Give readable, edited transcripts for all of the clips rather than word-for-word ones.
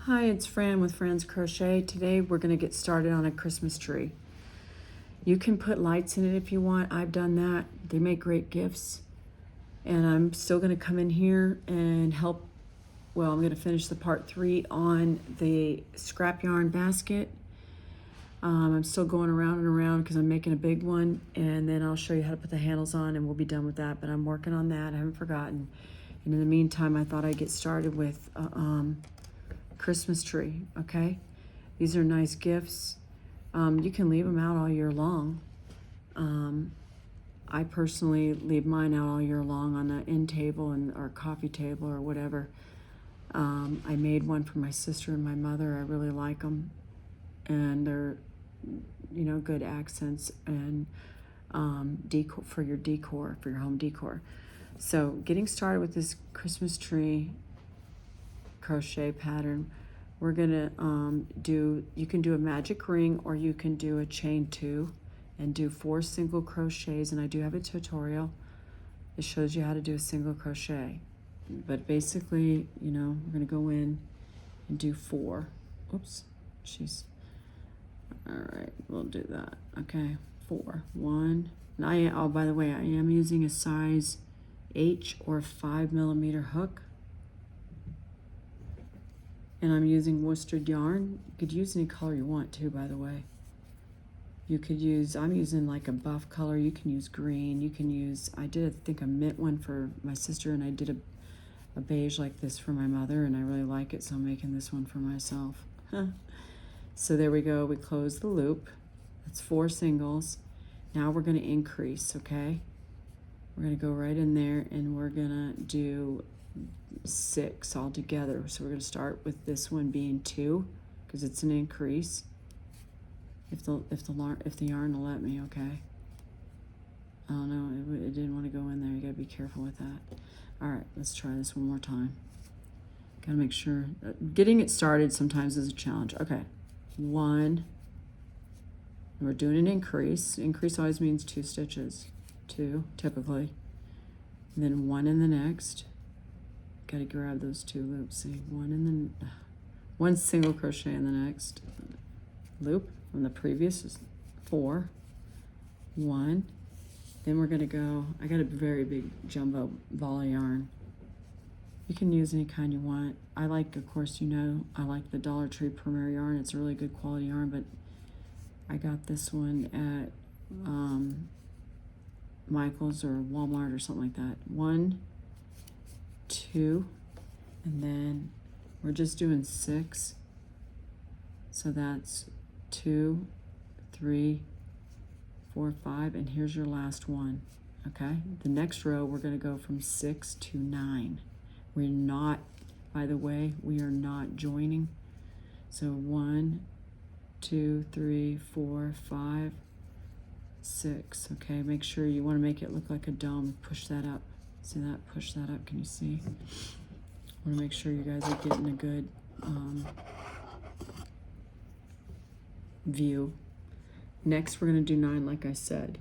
Hi, it's Fran with Fran's Crochet. Today we're going to get started on a Christmas tree. You can put lights in it if you want. I've done that. They make great gifts. And I'm still going to come in here and help. Well, I'm going to finish the part 3 on the scrap yarn basket. I'm still going around and around because I'm making a big one. And then I'll show you how to put the handles on and we'll be done with that. But I'm working on that. I haven't forgotten. And in the meantime, I thought I'd get started with Christmas tree. Okay, these are nice gifts. You can leave them out all year long. I personally leave mine out all year long on the end table and or coffee table or whatever. I made one for my sister and my mother. I really like them, and they're, you know, good accents and decor for your home decor. So getting started with this Christmas tree crochet pattern, we're gonna you can do a magic ring or you can do a chain 2 and do 4 single crochets, and I do have a tutorial. It shows you how to do a single crochet, but basically, you know, we're gonna go in and do 4. Oops, she's all right, we'll do that. Okay, 4, 1, and oh, by the way, I am using a size H or 5mm hook. And I'm using worsted yarn. You could use any color you want to, by the way. You could use, I'm using like a buff color. You can use green. You can use, I did, I think, a mint one for my sister, and I did a beige like this for my mother, and I really like it, so I'm making this one for myself. So there we go. We close the loop. That's 4 singles. Now we're going to increase, okay? We're going to go right in there, and we're going to do 6 all together. So we're going to start with this one being 2 because it's an increase. If the yarn will let me, okay. Oh no, it didn't want to go in there. You got to be careful with that. All right, let's try this one more time. Got to make sure. Getting it started sometimes is a challenge. Okay, 1. We're doing an increase. Increase always means 2 stitches. 2 typically, and then 1 in the next. Got to grab those 2 loops. See, 1 single crochet in the next loop from the previous is 4, 1. Then we're going to go, I got a very big jumbo ball of yarn. You can use any kind you want. I like, of course, you know, I like the Dollar Tree Premier yarn. It's a really good quality yarn, but I got this one at Michael's or Walmart or something like that. 1, 2, and then we're just doing 6. So that's 2, 3, 4, 5, and here's your last one. Okay, the next row we're going to go from 6 to 9. We're not, by the way, we are not joining. So 1, 2, 3, 4, 5, 6. Okay, make sure you want to make it look like a dome. Push that up. See that? Push that up. Can you see? I want to make sure you guys are getting a good view. Next, we're going to do 9, like I said.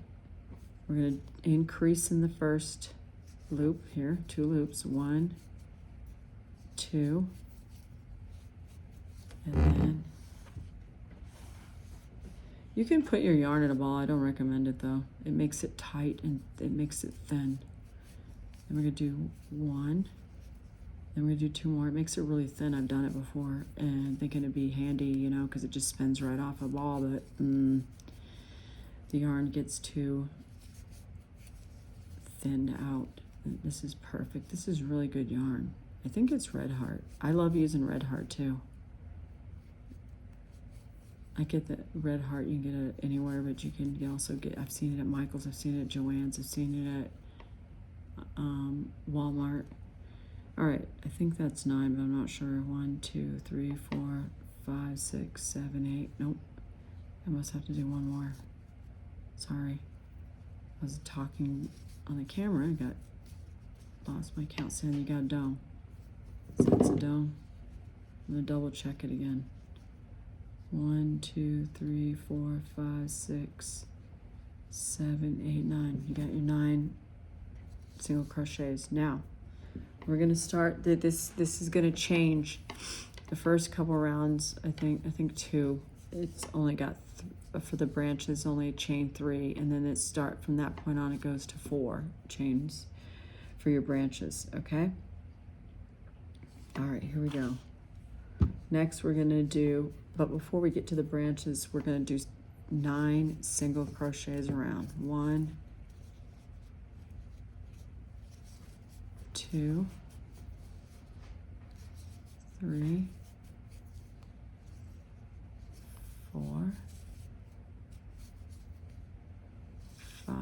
We're going to increase in the first loop here. 2 loops. 1, 2, and then you can put your yarn in a ball. I don't recommend it though. It makes it tight and it makes it thin. And we're going to do 1. Then we're going to do 2 more. It makes it really thin. I've done it before and thinking it'd be handy, you know, because it just spins right off a ball, but the yarn gets too thinned out. This is perfect. This is really good yarn. I think it's Red Heart. I love using Red Heart too. I get the Red Heart, you can get it anywhere, but you can also get, I've seen it at Michael's, I've seen it at Joann's, I've seen it at Walmart. All right, I think that's 9, but I'm not sure. 1, 2, 3, 4, 5, 6, 7, 8. Nope, I must have to do 1 more. Sorry, I was talking on the camera, I got lost my count. Saying you got a dome. So that's a dome. I'm gonna double check it again. 1, 2, 3, 4, 5, 6, 7, 8, 9. You got your 9 single crochets. Now we're going to start this is going to change the first couple rounds, I think 2, it's only got for the branches only chain 3, and then it start from that point on, it goes to 4 chains for your branches. Okay, all right, here we go. Next we're going to do, but before we get to the branches, we're going to do 9 single crochets around. 1, 2, 3, 4, 5,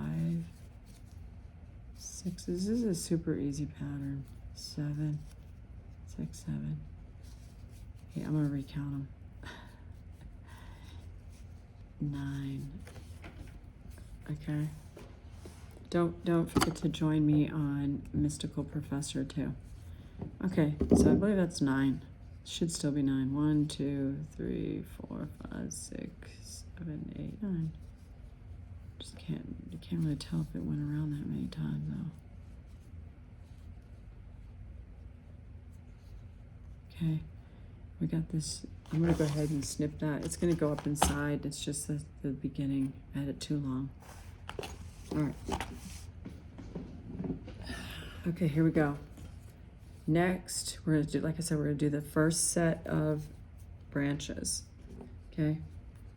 6. This is a super easy pattern. 7, 6, 7. Okay, I'm gonna recount them. 9. Okay. Don't forget to join me on Mystical Professor too. Okay, so I believe that's 9. Should still be 9. 1, 2, 3, 4, 5, 6, 7, 8, 9. Just you can't really tell if it went around that many times though. Okay, we got this. I'm gonna go ahead and snip that. It's gonna go up inside. It's just the beginning. I had it too long. All right. Okay, here we go. Next, we're gonna do, like I said, we're gonna do the first set of branches. Okay,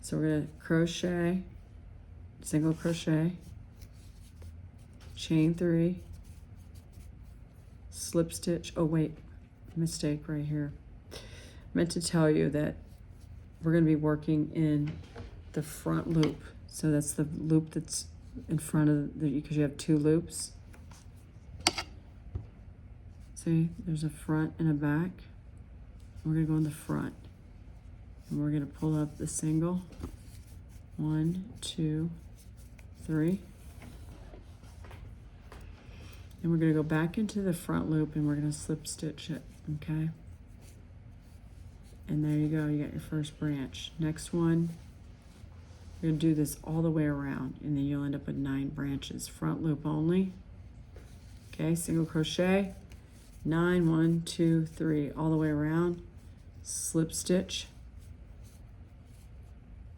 so we're gonna crochet, single crochet, chain 3, slip stitch. Oh wait, mistake right here. I meant to tell you that we're gonna be working in the front loop. So that's the loop that's in front of the, because you have 2 loops. See, there's a front and a back. We're gonna go in the front, and we're gonna pull up the single. 1, 2, 3. And we're gonna go back into the front loop, and we're gonna slip stitch it, okay? And there you go, you got your first branch. Next one, we're gonna do this all the way around, and then you'll end up with 9 branches. Front loop only. Okay, single crochet. 9, 1, 2, 3, all the way around, slip stitch.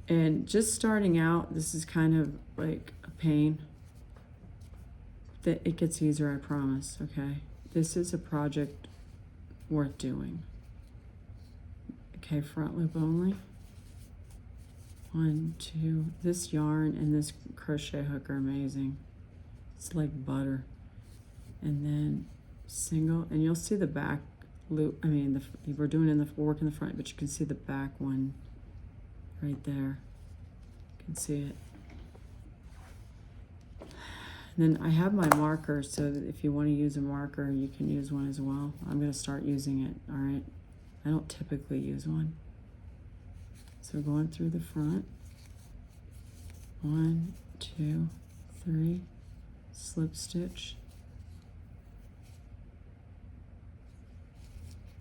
And just starting out, this is kind of like a pain. That it gets easier, I promise, okay? This is a project worth doing. Okay, front loop only. 1, 2, this yarn and this crochet hook are amazing. It's like butter. And then single, and you'll see the back loop. I mean, we're working the front, but you can see the back one right there. You can see it. And then I have my marker, so that if you want to use a marker, you can use one as well. I'm going to start using it. All right, I don't typically use one. So going through the front. 1, 2, 3, slip stitch.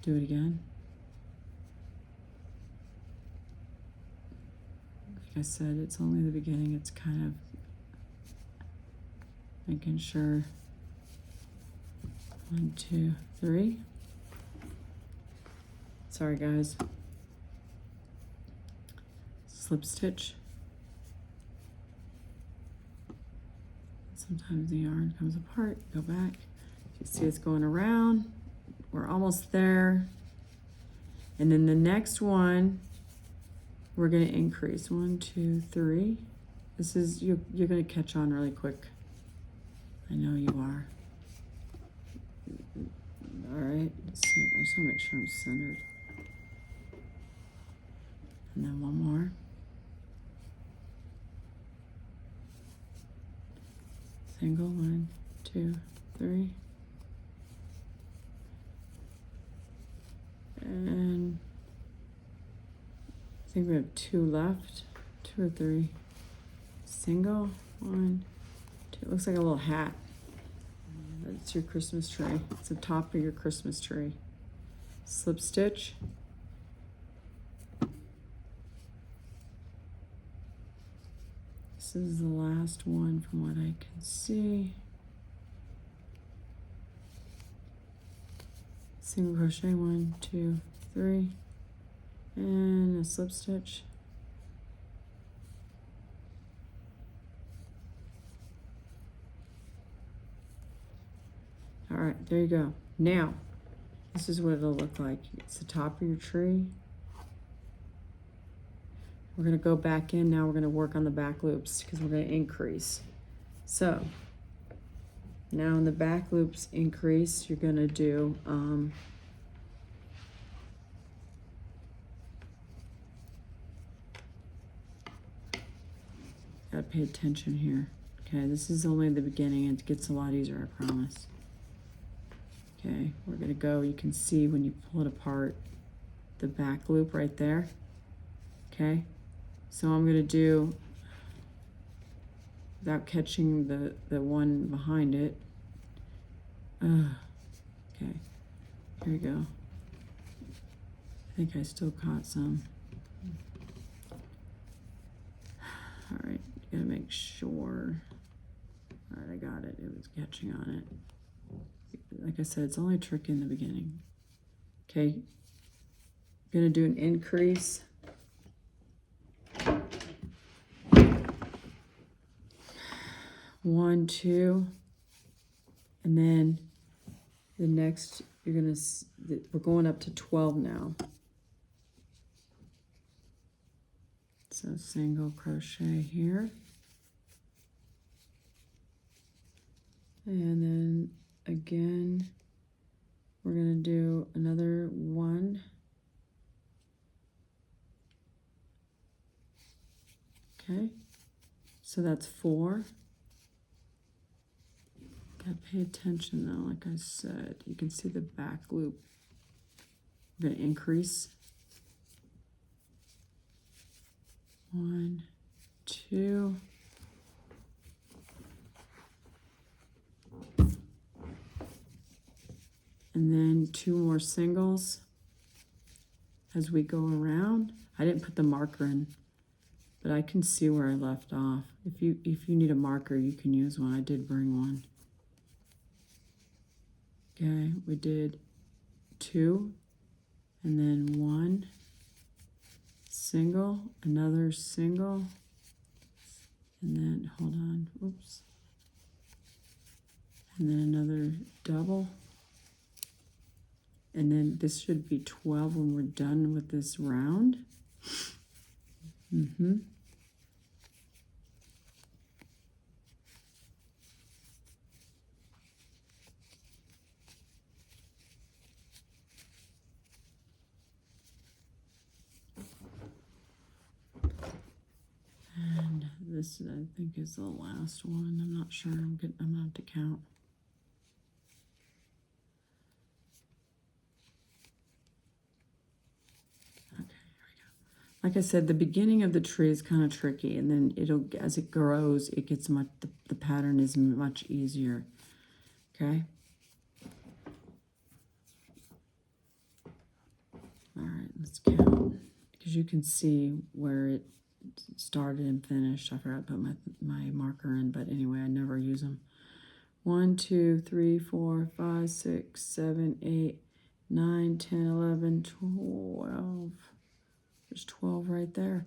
Do it again. Like I said, it's only the beginning. It's kind of making sure. 1, 2, 3. Sorry guys. Slip stitch. Sometimes the yarn comes apart. Go back. You see it's going around. We're almost there. And then the next one, we're going to increase. 1, 2, 3. This is, you're going to catch on really quick. I know you are. All right, let's see. I just want to make sure I'm centered. And then one more. Single, 1, 2, 3. And I think we have 2 left, 2 or 3. Single, 1, 2. It looks like a little hat. That's your Christmas tree. It's the top of your Christmas tree. Slip stitch. This is the last one from what I can see. Single crochet, 1, 2, 3. and a slip stitch. All right, there you go. Now, this is what it'll look like. It's the top of your tree. We're gonna go back in now. We're gonna work on the back loops because we're gonna increase. So, now in the back loops increase, you're gonna do, gotta pay attention here. Okay, this is only the beginning. It gets a lot easier, I promise. Okay, we're gonna go, you can see when you pull it apart, the back loop right there. Okay, so I'm gonna do, without catching the one behind it. Okay, here we go. I think I still caught some. All right, you gotta make sure. All right, I got it. It was catching on it. Like I said, it's only a trick in the beginning. Okay, gonna do an increase. One, two, and then the next, you're gonna, we're going up to 12 now. So single crochet here. And then again, we're gonna do another one. Okay, so that's 4. Gotta pay attention though, like I said. You can see the back loop. I'm gonna increase. 1, 2. And then 2 more singles as we go around. I didn't put the marker in, but I can see where I left off. If you need a marker, you can use one. I did bring one. Okay, we did 2, and then 1 single, another single, and then, hold on, oops, and then another double, and then this should be 12 when we're done with this round. And this, I think, is the last one. I'm not sure. I'm gonna have to count. Okay, here we go. Like I said, the beginning of the tree is kind of tricky, and then it'll, as it grows, it gets much, the pattern is much easier. Okay. All right, let's count, because you can see where it started and finished. I forgot to put my marker in, but anyway, I never use them. 1, 2, 3, 4, 5, 6, 7, 8, 9, 10, 11, 12. There's 12 right there.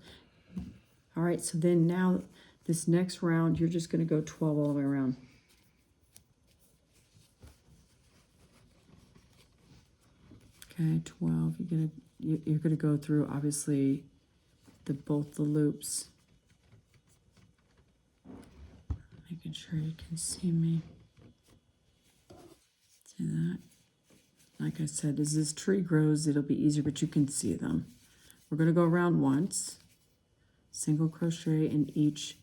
All right, so then now this next round, you're just going to go 12 all the way around. Okay, 12. You're gonna go through, obviously, both the loops. Making sure you can see me. See that? Like I said, as this tree grows, it'll be easier, but you can see them. We're gonna go around once, single crochet in each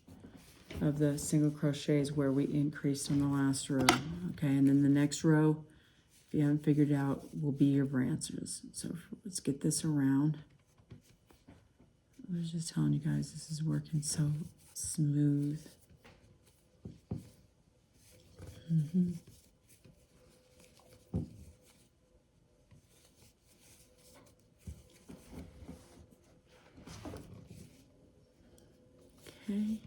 of the single crochets where we increased on the last row. Okay, and then the next row, if you haven't figured out, will be your branches. So let's get this around. I was just telling you guys, this is working so smooth. Okay.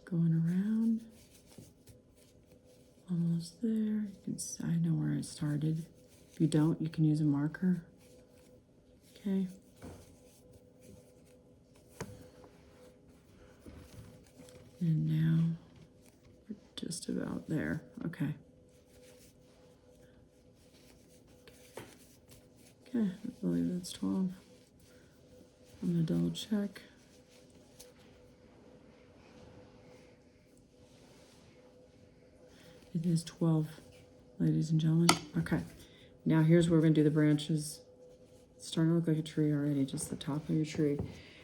Going around. Almost there. You can see, I know where I started. If you don't, you can use a marker. Okay. And now we're just about there. Okay. Okay, I believe that's 12. I'm gonna double check. It is 12, ladies and gentlemen. Okay, now here's where we're gonna do the branches. It's starting to look like a tree already, just the top of your tree.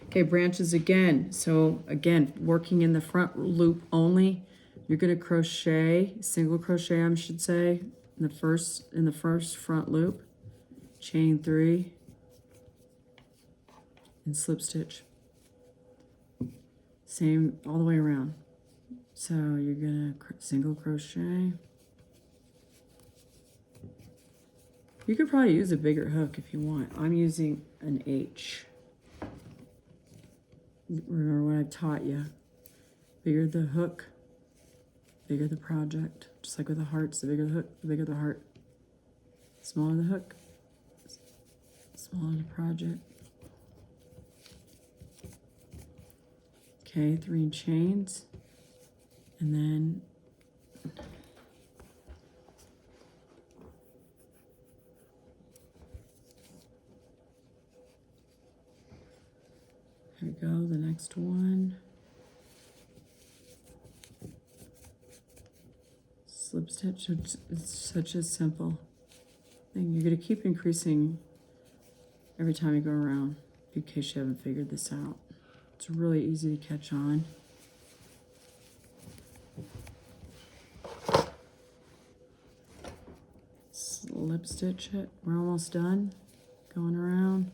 Okay, branches again. So again, working in the front loop only, you're gonna crochet, single crochet, I should say, in the first front loop, chain 3, and slip stitch. Same all the way around. So you're gonna single crochet. You could probably use a bigger hook if you want. I'm using an H. Remember what I've taught you. Bigger the hook, bigger the project. Just like with the hearts, the bigger the hook, the bigger the heart. Smaller the hook, smaller the project. Okay, 3 chains. And then here we go, the next one. Slip stitch, it's such a simple thing. You're gonna keep increasing every time you go around, in case you haven't figured this out. It's really easy to catch on. Slip stitch it, we're almost done. Going around.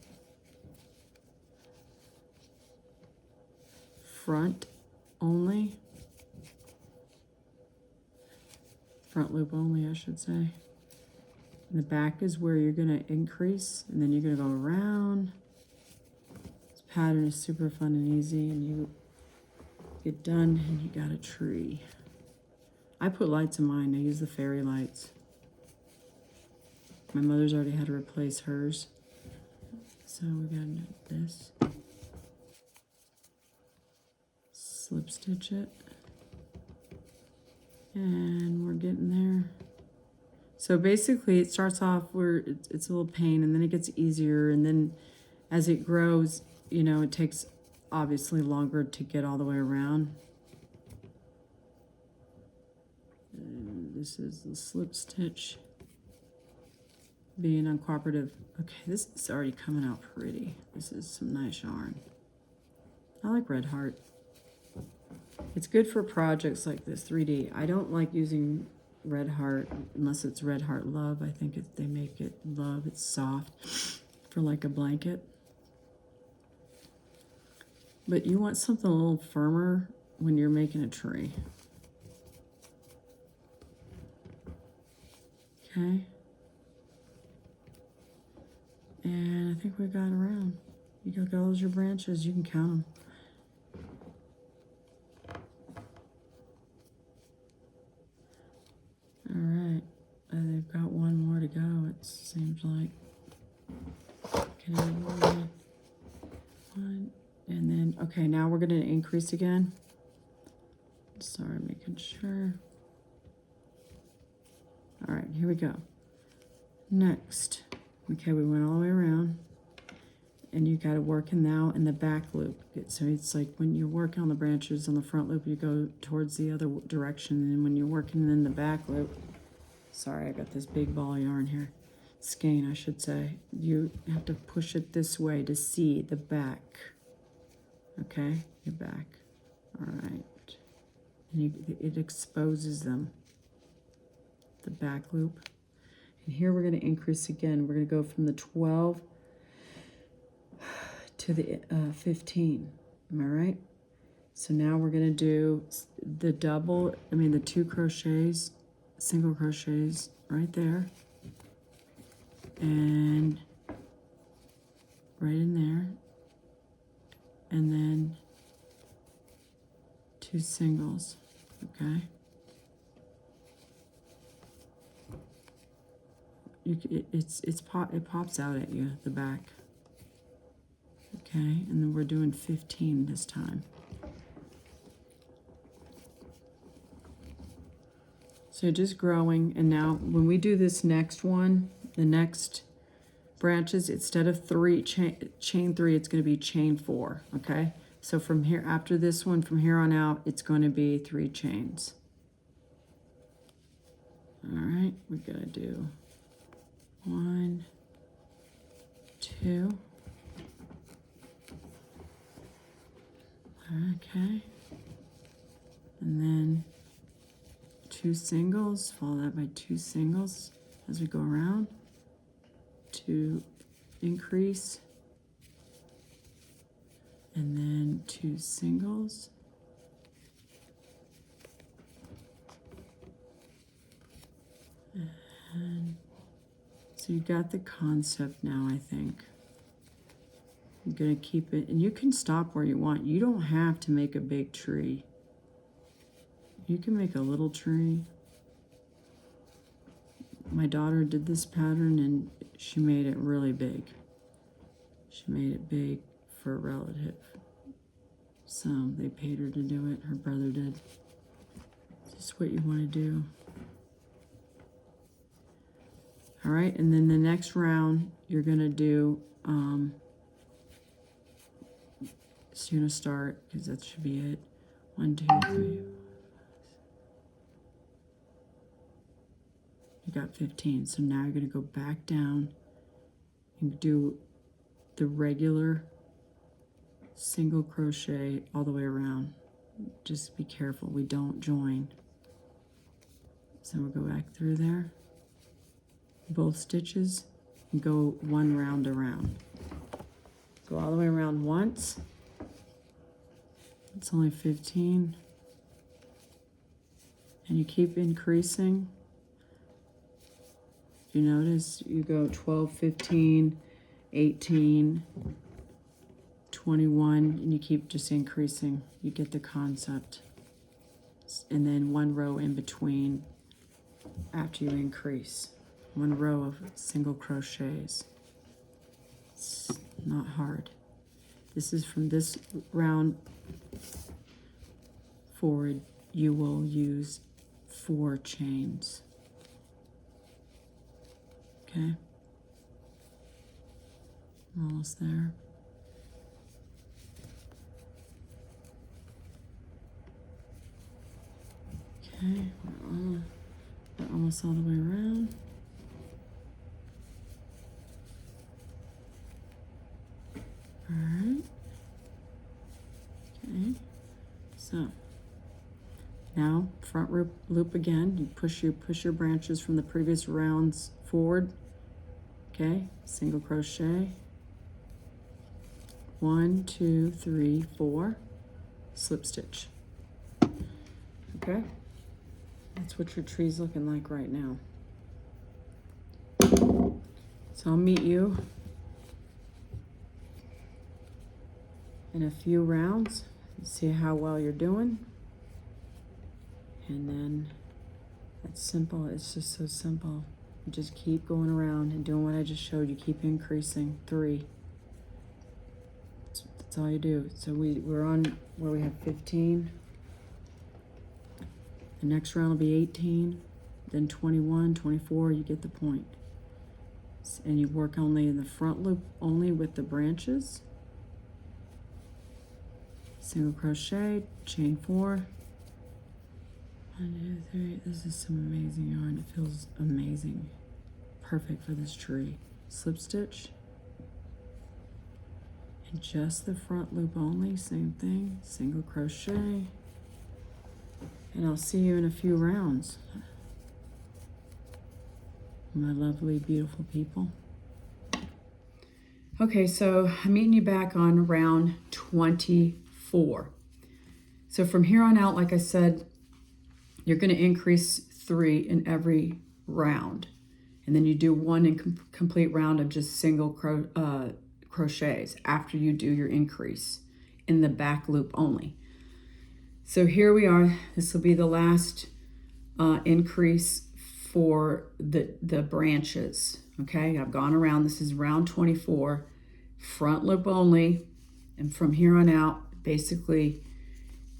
Front only. Front loop only, I should say. And the back is where you're gonna increase, and then you're gonna go around. This pattern is super fun and easy, and you get done and you got a tree. I put lights in mine, I use the fairy lights. My mother's already had to replace hers. So we got this. Slip stitch it. And we're getting there. So basically it starts off where it's a little pain, and then it gets easier, and then as it grows, you know, it takes obviously longer to get all the way around. And this is the slip stitch. Being uncooperative. Okay, this is already coming out pretty. This is some nice yarn. I like Red Heart. It's good for projects like this, 3D. I don't like using Red Heart unless it's Red Heart Love. I think they make it Love. It's soft for like a blanket. But you want something a little firmer when you're making a tree. Okay. And I think we got around. You got those your branches, you can count them. All right, they've got one more to go, it seems like. Can I add one? One, and then, okay, now we're gonna increase again. Sorry, making sure. All right, here we go. Next, okay, we went all the way around, and you gotta work in now in the back loop. So it's like when you're working on the branches on the front loop, you go towards the other direction, and when you're working in the back loop, sorry, I got this big ball of yarn here, skein I should say, you have to push it this way to see the back. Okay, your back. All right, and it exposes them, the back loop. And here we're going to increase again. We're going to go from the 12 to the 15. Am I right? So now we're going to do the the 2 crochets, single crochets right there. And right in there. And then 2 singles, okay? It pops out at you, the back. Okay, and then we're doing 15 this time. So just growing, and now when we do this next one, the next branches, instead of chain 3, it's going to be chain 4, okay? So from here, after this one, from here on out, it's going to be 3 chains. All right, we're going to do 1, 2. Okay. And then 2 singles, follow that by 2 singles as we go around. 2 increase. And then 2 singles. And so you got the concept now, I think. I'm going to keep it, and you can stop where you want. You don't have to make a big tree. You can make a little tree. My daughter did this pattern and she made it really big. She made it big for a relative. So they paid her to do it. Her brother did. This is what you want to do. All right, and then the next round you're going to do, so you're going to start, because that should be it. 1, 2, 3. You got 15. So now you're going to go back down and do the regular single crochet all the way around. Just be careful, we don't join. So we'll go back through there, both stitches, and go 1 round around. Go all the way around once. It's only 15. And you keep increasing. If you notice, you go 12, 15, 18, 21, and you keep just increasing. You get the concept. And then 1 row in between after you increase. 1 row of single crochets. It's not hard. This is from this round forward, you will use 4 chains. Okay, I'm almost there. Okay, we're almost all the way around. All right. Okay, so now front loop again. You push your branches from the previous rounds forward. Okay, single crochet. 1, 2, 3, 4. Slip stitch. Okay, that's what your tree's looking like right now. So I'll meet you in a few rounds, see how well you're doing. And then it's simple, it's just so simple. You just keep going around and doing what I just showed you, keep increasing. 3. That's all you do. So we're on where we have 15. The next round will be 18, then 21, 24, you get the point. And you work only in the front loop, only with the branches. Single crochet, chain 4. 1, 2, 3. This is some amazing yarn. It feels amazing. Perfect for this tree. Slip stitch. And just the front loop only, same thing. Single crochet. And I'll see you in a few rounds. My lovely, beautiful people. Okay, so I'm meeting you back on round 24. So from here on out, like I said, you're going to increase 3 in every round. And then you do 1 complete round of just single crochets after you do your increase in the back loop only. So here we are. This will be the last increase for the branches. Okay, I've gone around. This is round 24, front loop only, And from here on out, basically,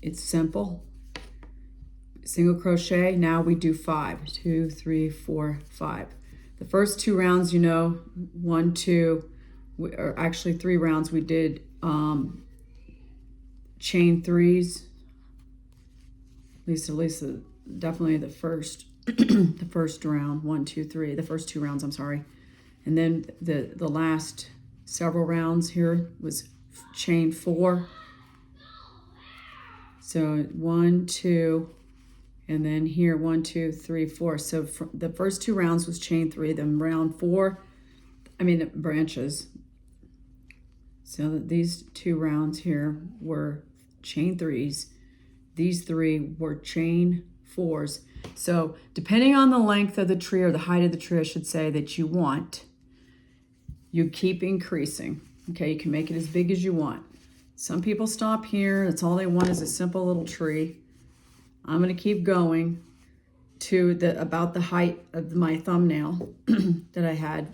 it's simple. Single crochet. Now we do 5. 2, 3, 4, 5. The first 2 rounds, you know, 1, 2, or actually 3 rounds, we did chain 3s. At least definitely the first the first round, 1, 2, 3. The first 2 rounds, I'm sorry. And then the last several rounds here was chain 4. So 1, 2, and then here 1, 2, 3, 4. So the first 2 rounds was chain 3. Then round 4, branches. So these 2 rounds here were chain 3s. These 3 were chain 4s. So depending on the length of the tree, or the height of the tree, I should say, that you want, you keep increasing. Okay, you can make it as big as you want. Some people stop here. That's all they want, is a simple little tree. I'm going to keep going to about the height of my thumbnail that I had.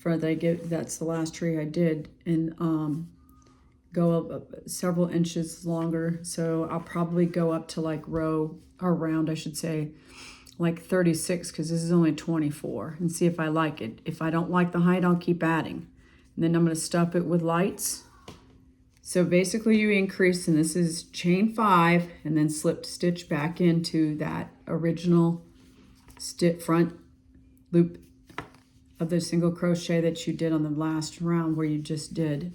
That's the last tree I did, and go up several inches longer. So I'll probably go up to like round, I should say, like 36, because this is only 24, and see if I like it. If I don't like the height, I'll keep adding. And then I'm going to stuff it with lights. So basically you increase, and this is chain 5, and then slip stitch back into that original front loop of the single crochet that you did on the last round, where you just did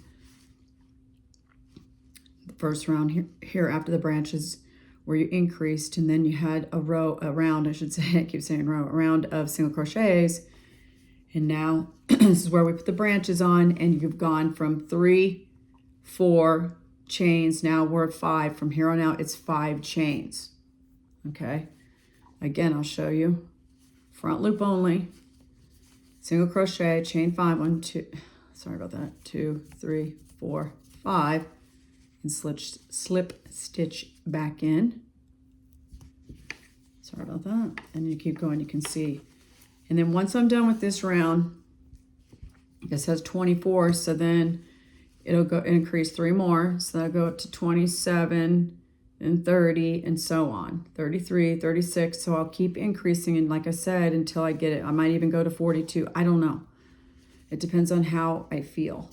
the first round here after the branches, where you increased, and then you had a round, I should say, I keep saying row, a round of single crochets. And now this is where we put the branches on, and you've gone from 3, 4 chains. Now we're at 5. From here on out, it's 5 chains. Okay. Again, I'll show you. Front loop only. Single crochet, chain 5, 1, 2, sorry about that, 2, 3, 4, 5, and slip stitch back in. Sorry about that. And you keep going, you can see. And then once I'm done with this round, it says 24, so then it'll go increase 3 more. So that'll go up to 27 and 30 and so on. 33, 36. So I'll keep increasing, and like I said, until I get it. I might even go to 42. I don't know. It depends on how I feel.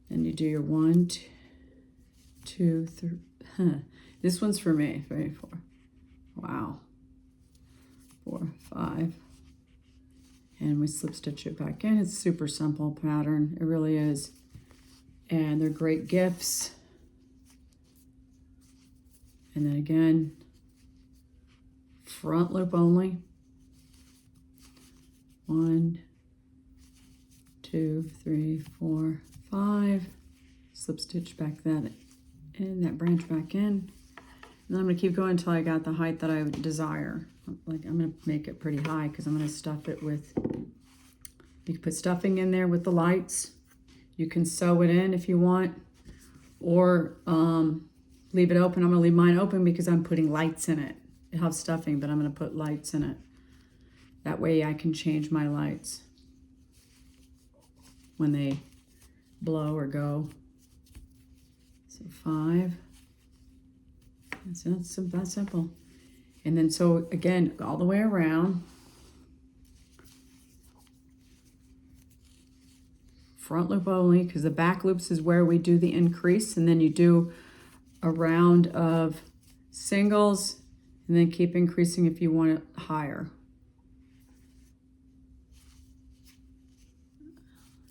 And you do your 1, 2, 3. This one's for me. 3, 4. Wow. 4, 5. And we slip stitch it back in. It's a super simple pattern. It really is. And they're great gifts. And then again, front loop only. 1, 2, 3, 4, 5. Slip stitch back that in, that branch back in. And then I'm going to keep going until I got the height that I desire. Like, I'm going to make it pretty high, because I'm going to stuff it with, you can put stuffing in there with the lights. You can sew it in if you want, or leave it open. I'm going to leave mine open because I'm putting lights in it. It has stuffing, but I'm going to put lights in it. That way I can change my lights when they blow or go. So 5. That's simple. And then so again, all the way around. Front loop only, because the back loops is where we do the increase, and then you do a round of singles, and then keep increasing if you want it higher.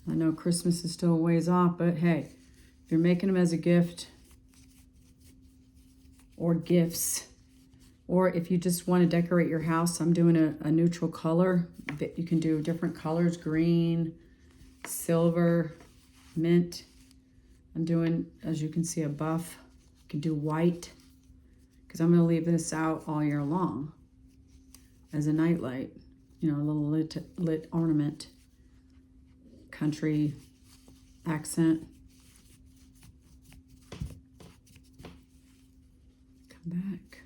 I know Christmas is still a ways off, but hey, if you're making them as a gift or gifts, or if you just want to decorate your house, I'm doing a neutral color. You can do different colors, green, silver, mint. I'm doing, as you can see, a buff. You can do white, because I'm going to leave this out all year long as a nightlight, you know, a little lit ornament, country accent. Come back.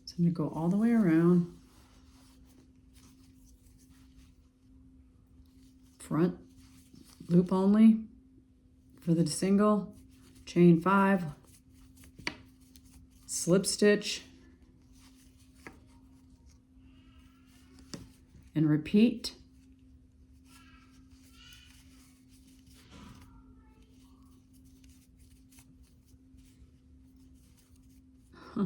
So I'm going to go all the way around. Front loop only for the single, chain 5, slip stitch, and repeat. Huh.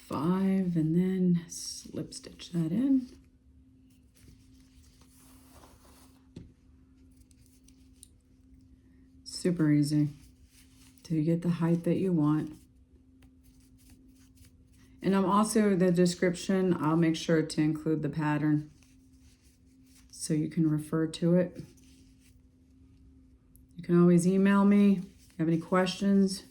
Five, and then slip stitch that in. Super easy to get the height that you want. And I'm also, the description, I'll make sure to include the pattern so you can refer to it. You can always email me if you have any questions.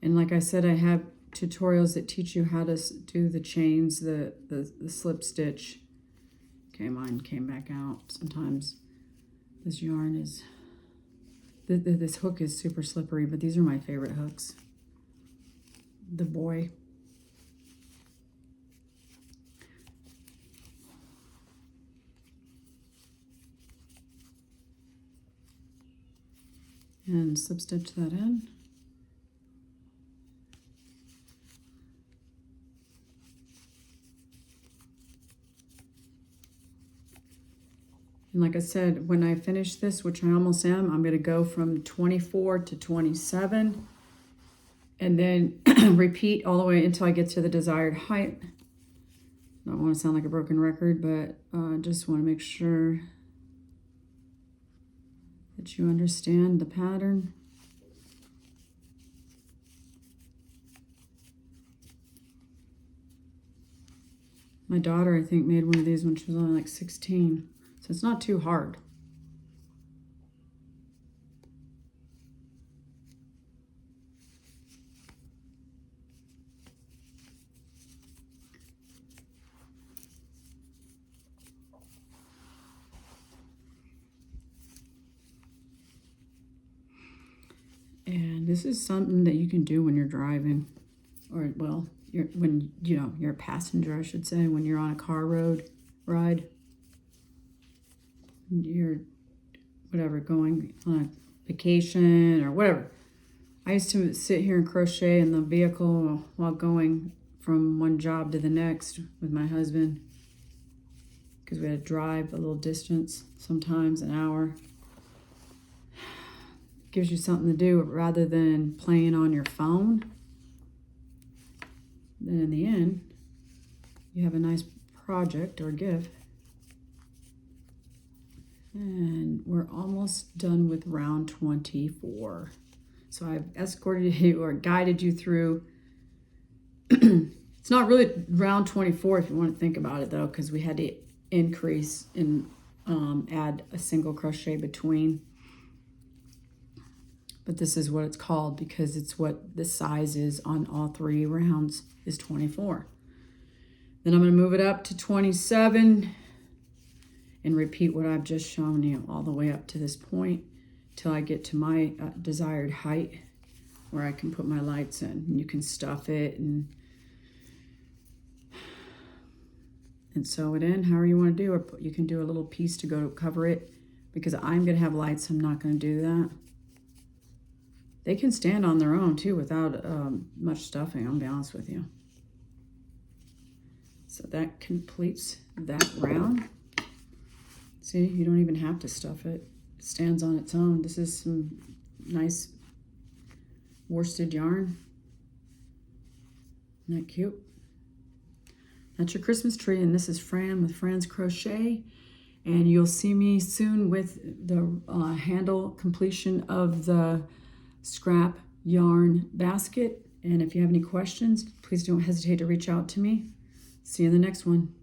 And like I said, I have tutorials that teach you how to do the chains, the slip stitch. Okay, mine came back out. Sometimes this yarn is, this hook is super slippery, but these are my favorite hooks. The boy. And slip stitch that in. And like I said, when I finish this, which I almost am, I'm going to go from 24 to 27 and then repeat all the way until I get to the desired height. I don't want to sound like a broken record, but I just want to make sure that you understand the pattern. My daughter, I think, made one of these when she was only like 16. So it's not too hard. And this is something that you can do when you're driving, or well, when you're a passenger, I should say, when you're on a car ride. You're whatever, going on a vacation or whatever. I used to sit here and crochet in the vehicle while going from one job to the next with my husband, because we had to drive a little distance, sometimes an hour. Gives you something to do rather than playing on your phone. Then in the end, you have a nice project or gift. And we're almost done with round 24. So I've escorted you or guided you through. It's not really round 24 if you want to think about it though, because we had to increase and add a single crochet between. But this is what it's called because it's what the size is on all 3 rounds is 24. Then I'm going to move it up to 27 and repeat what I've just shown you all the way up to this point till I get to my desired height where I can put my lights in. And you can stuff it and sew it in however you want to do, or you can do a little piece to go to cover it. Because I'm going to have lights, I'm not going to do that. They can stand on their own too without much stuffing, I'll be honest with you. So that completes that round. See, you don't even have to stuff it. It stands on its own. This is some nice worsted yarn. Isn't that cute? That's your Christmas tree, and this is Fran with Fran's Crochet. And you'll see me soon with the handle completion of the scrap yarn basket. And if you have any questions, please don't hesitate to reach out to me. See you in the next one.